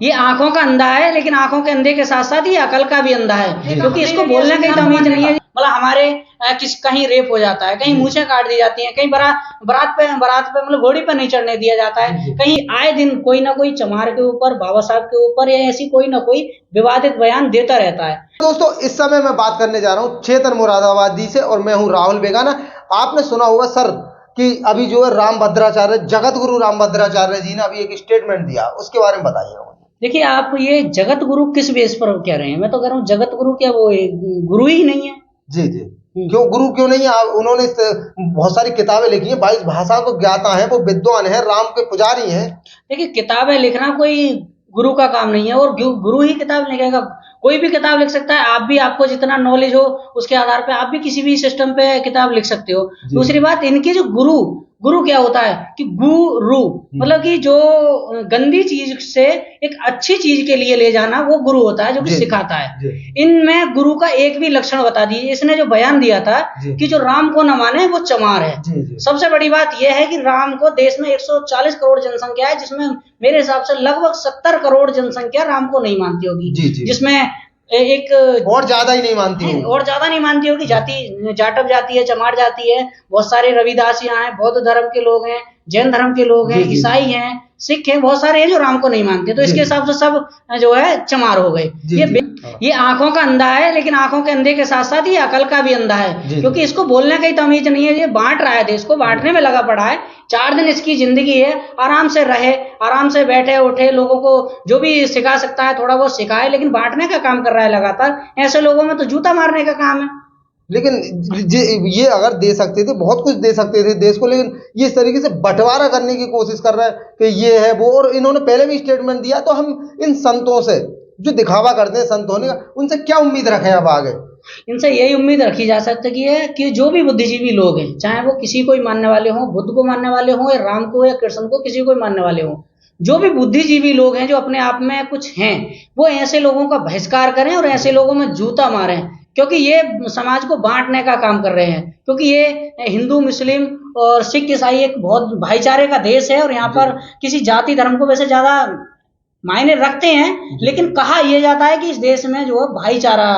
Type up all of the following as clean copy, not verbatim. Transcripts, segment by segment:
ये आंखों का अंधा है, लेकिन आंखों के अंधे के साथ साथ ये अकल का भी अंधा है, क्योंकि इसको बोलने की तमीज नहीं है। मतलब हमारे कहीं रेप हो जाता है, कहीं मूछें काट दी जाती हैं, कहीं बारात पे मतलब घोड़ी पे नहीं चढ़ने दिया जाता है, कहीं आए दिन कोई ना कोई चमार के ऊपर, बाबा साहब के ऊपर या ऐसी कोई ना कोई विवादित बयान देता रहता है। दोस्तों, इस समय मैं बात करने जा रहा हूँ चेतन मुरादाबादी से और मैं हूँ राहुल बेगाना। आपने सुना होगा सर कि अभी जो है राम भद्राचार्य, जगत गुरु राम भद्राचार्य जी ने अभी एक स्टेटमेंट दिया, उसके बारे में बताइए। देखिए, आप ये जगत गुरु किस बेस पर कह रहे हैं? मैं तो कह रहा हूँ जगत गुरु क्या वो गुरु ही नहीं है। जी जी, क्यों गुरु क्यों नहीं है? उन्होंने बहुत सारी किताबें लिखी हैं, 22 भाषा को ज्ञाता है, वो विद्वान है, राम के पुजारी हैं। देखिए, किताबें लिखना कोई गुरु का काम नहीं है, और गुरु ही किताब लिखेगा? कोई भी किताब लिख सकता है। आप भी, आपको जितना नॉलेज हो उसके आधार पे आप भी किसी भी सिस्टम पे किताब लिख सकते हो। दूसरी बात, इनकी जो गुरु क्या होता है कि गुरु मतलब कि जो गंदी चीज से एक अच्छी चीज के लिए ले जाना, वो गुरु होता है, जो कि सिखाता है। इनमें गुरु का एक भी लक्षण बता दीजिए। इसने जो बयान दिया था कि जो राम को न माने वो चमार है। सबसे बड़ी बात यह है कि राम को, देश में 140 करोड़ जनसंख्या है, जिसमें मेरे हिसाब से लगभग 70 करोड़ जनसंख्या राम को नहीं मानती होगी, जिसमें एक और ज्यादा ही नहीं मानती होगी, और ज्यादा नहीं मानती होगी। जाटव जाति है, चमार जाति है, बहुत सारे रविदास यहाँ हैं, बौद्ध धर्म के लोग हैं, जैन धर्म के लोग हैं, ईसाई हैं, सिख हैं, बहुत सारे हैं जो राम को नहीं मानते। तो इसके हिसाब से सब जो है चमार हो गए। ये आंखों का अंधा है, लेकिन आंखों के अंधे के साथ साथ ये अकल का भी अंधा है, क्योंकि इसको बोलने की तमीज नहीं है। ये बांट रहा है, देश को बांटने में लगा पड़ा है। 4 दिन इसकी जिंदगी है, आराम से रहे, आराम से बैठे उठे, लोगों को जो भी सिखा सकता है थोड़ा बहुत सिखाए, लेकिन बांटने का काम कर रहा है लगातार। ऐसे लोगों में तो जूता मारने का काम है। लेकिन ये अगर दे सकते थे, बहुत कुछ दे सकते थे देश को, लेकिन ये इस तरीके से बंटवारा करने की कोशिश कर रहा है कि ये है वो। और इन्होंने पहले भी स्टेटमेंट दिया, तो हम इन संतों से जो दिखावा करते हैं संत होने का, उनसे क्या उम्मीद रखें अब आगे? इनसे यही उम्मीद रखी जा सकती है कि जो भी बुद्धिजीवी लोग हैं, चाहे वो किसी को ही मानने वाले हों, बुद्ध को मानने वाले हों, या राम को या कृष्ण को, किसी को ही मानने वाले हों, जो भी बुद्धिजीवी लोग हैं जो अपने आप में कुछ हैं, वो ऐसे लोगों का बहिष्कार करें और ऐसे लोगों में जूता मारें, क्योंकि ये समाज को बांटने का काम कर रहे हैं। क्योंकि ये हिंदू, मुस्लिम और सिख, ईसाई एक बहुत भाईचारे का देश है, और यहाँ पर किसी जाति धर्म को वैसे ज्यादा मायने रखते हैं, लेकिन कहा यह जाता है कि इस देश में जो है भाईचारा,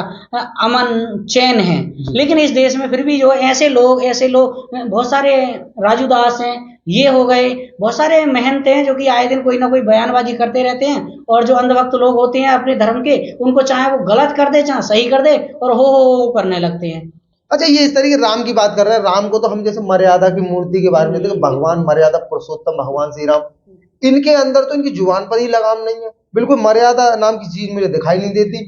अमन, चैन है। लेकिन इस देश में फिर भी जो ऐसे लोग बहुत सारे राजू दास हैं, ये हो गए, बहुत सारे महंत हैं जो कि आए दिन कोई ना कोई बयानबाजी करते रहते हैं, और जो अंधभक्त लोग होते हैं अपने धर्म के, उनको चाहे वो गलत कर दे चाहे सही कर दे, और हो करने लगते हैं। अच्छा, ये इस तरीके राम की बात कर रहे हैं। राम को तो हम जैसे मर्यादा की मूर्ति के बारे में देखो, भगवान मर्यादा पुरुषोत्तम भगवान श्री राम, इनके अंदर तो इनकी जुबान पर ही लगाम नहीं है, बिल्कुल मर्यादा नाम की चीज मुझे दिखाई नहीं देती।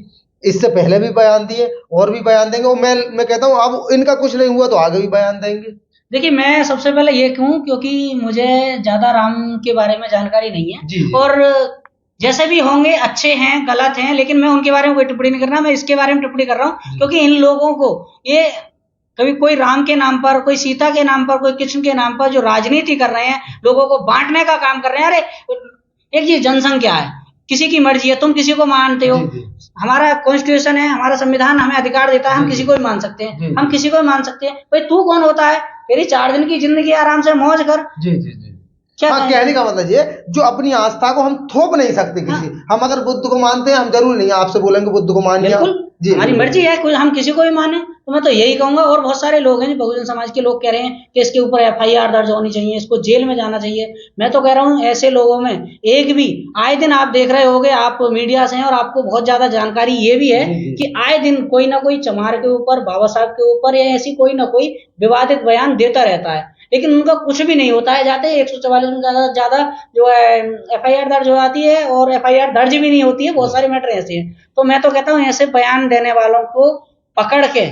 इससे पहले भी बयान दिए और भी बयान देंगे, और मैं कहता हूँ अब इनका कुछ नहीं हुआ तो आगे भी बयान देंगे। देखिए, मैं सबसे पहले ये कहूँ, क्योंकि मुझे ज्यादा राम के बारे में जानकारी नहीं है, और जैसे भी होंगे अच्छे हैं गलत हैं, लेकिन मैं उनके बारे में कोई टिप्पणी नहीं कर रहा। मैं इसके बारे में टिप्पणी कर रहा हूँ क्योंकि इन लोगों को ये कभी कोई राम के नाम पर, कोई सीता के नाम पर, कोई कृष्ण के नाम पर जो राजनीति कर रहे हैं, लोगों को बांटने का काम कर रहे हैं। अरे एक ये जनसंख्या है, किसी की मर्जी है, तुम किसी को मानते हो, हमारा कॉन्स्टिट्यूशन है, हमारा संविधान हमें अधिकार देता है, हम किसी को भी मान सकते हैं, हम किसी को भी मान सकते हैं। भाई तू कौन होता है? तेरी 4 दिन की जिंदगी, आराम से मौज कर। हाँ, कहने का मतलब ये, जो अपनी आस्था को हम थोप नहीं सकते किसी। हम अगर बुद्ध को मानते हैं, हम जरूर नहीं आपसे बोलेंगे बुद्ध को मान लिया, हमारी मर्जी है, कुछ हम किसी को भी माने। तो मैं तो यही कहूंगा, और बहुत सारे लोग हैं, बहुजन समाज के लोग कह रहे हैं कि इसके ऊपर FIR दर्ज होनी चाहिए, इसको जेल में जाना चाहिए। मैं तो कह रहा हूँ ऐसे लोगों में एक भी, आए दिन आप देख रहे होंगे, आप मीडिया से हैं और आपको बहुत ज्यादा जानकारी ये भी है कि आए दिन कोई ना कोई चमार के ऊपर, बाबा साहब के ऊपर, या ऐसी कोई ना कोई विवादित बयान देता रहता है, लेकिन उनका कुछ भी नहीं होता है। जाते 144 में ज्यादा जो है FIR दर्ज हो जाती है, और FIR दर्ज भी नहीं होती है। बहुत सारे मैटर ऐसे हैं। तो मैं तो कहता हूँ ऐसे बयान देने वालों को पकड़ के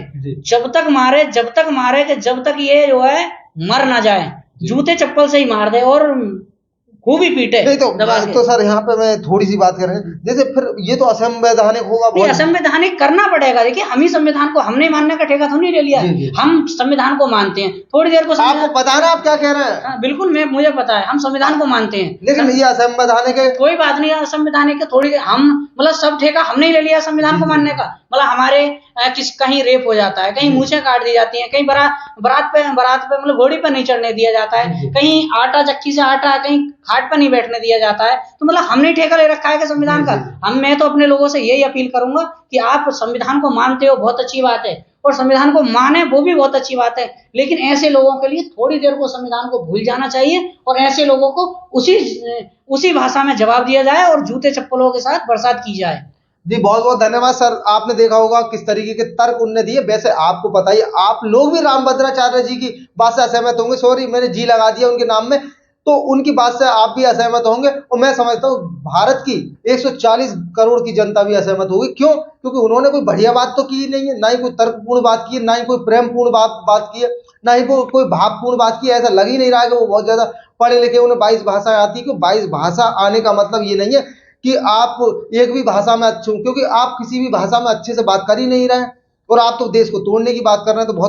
जब तक मारे कि जब तक ये जो है मर ना जाए, जूते चप्पल से ही मार दे और खूब ही पीटे। नहीं तो सर यहाँ पे मैं थोड़ी सी बात करें, जैसे फिर ये तो असंवैधानिक होगा। असंवैधानिक करना पड़ेगा। देखिए, हम ही संविधान को, हमने मानने का ठेका तो नहीं ले लिया, हम संविधान को मानते हैं। थोड़ी देर को आपको पता ना आप क्या कह रहे हैं? बिल्कुल, मुझे पता है, हम संविधान को मानते हैं, लेकिन ये असंवैधानिक है। कोई बात नहीं, असंवैधानिक है। थोड़ी हम मतलब सब ठेका हमने ही ले लिया संविधान को मानने का। मतलब हमारे कहीं रेप हो जाता है, कहीं मूछें काट दी जाती हैं, कहीं बारात पे मतलब घोड़ी पे नहीं चढ़ने दिया जाता है, कहीं आटा चक्की से आटा, कहीं खाट पर नहीं बैठने दिया जाता है, तो मतलब हमने ठेका ले रखा है कि संविधान का। मैं तो अपने लोगों से यही अपील करूंगा कि आप संविधान को मानते हो, बहुत अच्छी बात है, और संविधान को माने वो भी बहुत अच्छी बात है, लेकिन ऐसे लोगों के लिए थोड़ी देर को संविधान को भूल जाना चाहिए और ऐसे लोगों को उसी भाषा में जवाब दिया जाए और जूते चप्पलों के साथ बरसात की जाए। जी बहुत बहुत धन्यवाद सर। आपने देखा होगा किस तरीके के तर्क उनने दिए। वैसे आपको पता ही, आप लोग भी रामभद्राचार्य जी की बात से असहमत होंगे। सॉरी, मैंने जी लगा दिया उनके नाम में, तो उनकी बात से आप भी असहमत होंगे और मैं समझता हूँ भारत की 140 करोड़ की जनता भी असहमत होगी। क्यों? क्योंकि उन्होंने कोई बढ़िया बात तो की नहीं है, ना ही कोई तर्कपूर्ण बात की है, ना ही कोई प्रेमपूर्ण बात की है, ना ही कोई भावपूर्ण बात की है। ऐसा लग ही नहीं रहा है कि वो बहुत ज्यादा पढ़े लिखे, उन्हें 22 भाषाएं आती है। क्योंकि 22 भाषा आने का मतलब ये नहीं है कि आप एक भी भाषा में अच्छे हो, क्योंकि आप किसी भी भाषा में अच्छे से बात कर ही नहीं रहे हैं और आप तो देश को तोड़ने की बात कर रहे हैं। तो बहुत